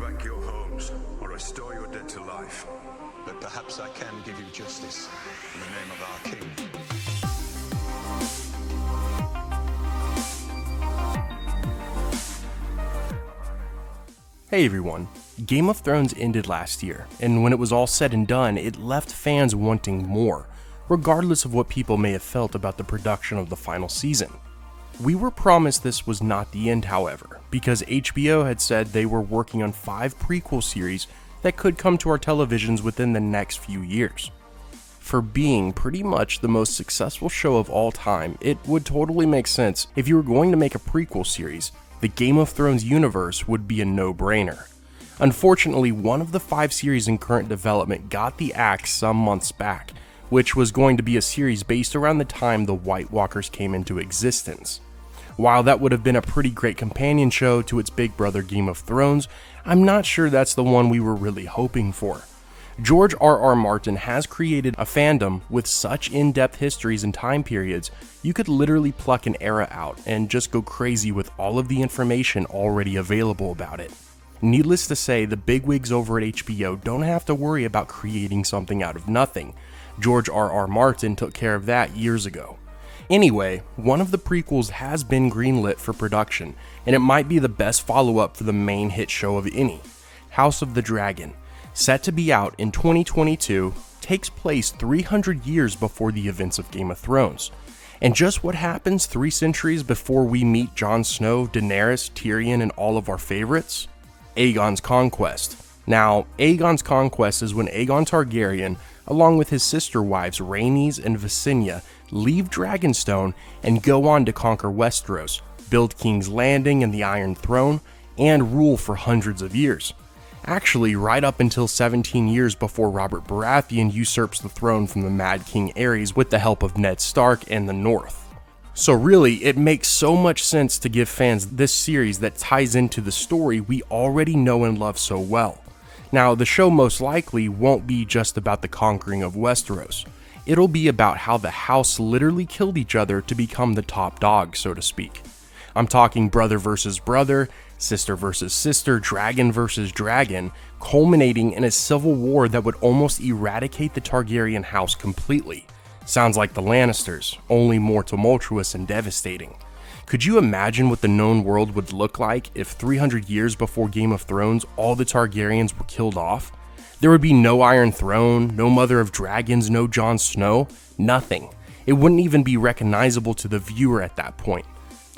back your homes or restore your dead to life. But perhaps I can give you justice in the name of our king. Hey everyone, Game of Thrones ended last year, and when it was all said and done, it left fans wanting more, regardless of what people may have felt about the production of the final season. We were promised this was not the end, however, because HBO had said they were working on 5 prequel series that could come to our televisions within the next few years. For being pretty much the most successful show of all time, it would totally make sense if you were going to make a prequel series. The Game of Thrones universe would be a no-brainer. Unfortunately, one of the 5 series in current development got the axe some months back, which was going to be a series based around the time the White Walkers came into existence. While that would have been a pretty great companion show to its big brother Game of Thrones, I'm not sure that's the one we were really hoping for. George R.R. Martin has created a fandom with such in-depth histories and time periods, you could literally pluck an era out and just go crazy with all of the information already available about it. Needless to say, the bigwigs over at HBO don't have to worry about creating something out of nothing. George R.R. Martin took care of that years ago. Anyway, one of the prequels has been greenlit for production, and it might be the best follow-up for the main hit show of any. House of the Dragon, set to be out in 2022, takes place 300 years before the events of Game of Thrones. And just what happens 3 centuries before we meet Jon Snow, Daenerys, Tyrion, and all of our favorites? Aegon's Conquest. Now, Aegon's Conquest is when Aegon Targaryen, along with his sister wives Rhaenys and Visenya, leave Dragonstone and go on to conquer Westeros, build King's Landing and the Iron Throne, and rule for hundreds of years. Actually, right up until 17 years before Robert Baratheon usurps the throne from the Mad King Aerys with the help of Ned Stark and the North. So really, it makes so much sense to give fans this series that ties into the story we already know and love so well. Now, the show most likely won't be just about the conquering of Westeros. It'll be about how the house literally killed each other to become the top dog, so to speak. I'm talking brother versus brother, sister versus sister, dragon versus dragon, culminating in a civil war that would almost eradicate the Targaryen house completely. Sounds like the Lannisters, only more tumultuous and devastating. Could you imagine what the known world would look like if 300 years before Game of Thrones all the Targaryens were killed off? There would be no Iron Throne, no Mother of Dragons, no Jon Snow, nothing. It wouldn't even be recognizable to the viewer at that point.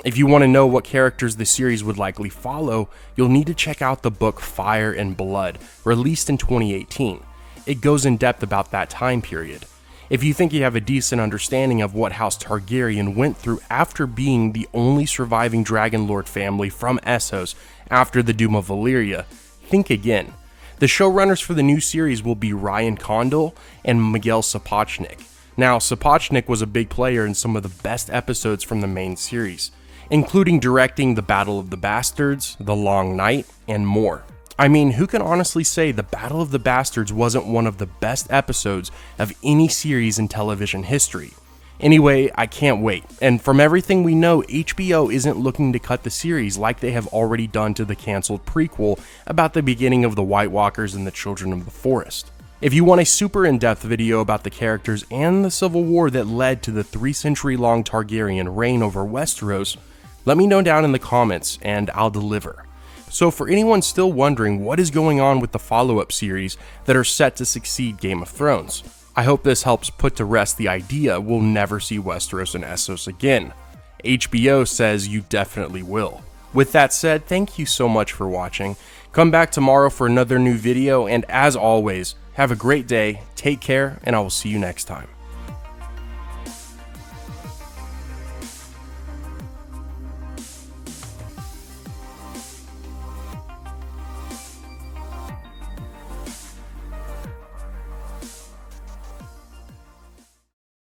If you want to know what characters the series would likely follow, you'll need to check out the book Fire and Blood, released in 2018. It goes in depth about that time period. If you think you have a decent understanding of what House Targaryen went through after being the only surviving Dragonlord family from Essos after the Doom of Valyria, think again. The showrunners for the new series will be Ryan Condal and Miguel Sapochnik. Now, Sapochnik was a big player in some of the best episodes from the main series, including directing the Battle of the Bastards, The Long Night, and more. I mean, who can honestly say the Battle of the Bastards wasn't one of the best episodes of any series in television history? Anyway, I can't wait, and from everything we know, HBO isn't looking to cut the series like they have already done to the cancelled prequel about the beginning of the White Walkers and the Children of the Forest. If you want a super in-depth video about the characters and the civil war that led to the 3-century-long Targaryen reign over Westeros, let me know down in the comments and I'll deliver. So for anyone still wondering what is going on with the follow-up series that are set to succeed Game of Thrones, I hope this helps put to rest the idea we'll never see Westeros and Essos again. HBO says you definitely will. With that said, thank you so much for watching. Come back tomorrow for another new video, and as always, have a great day, take care, and I will see you next time.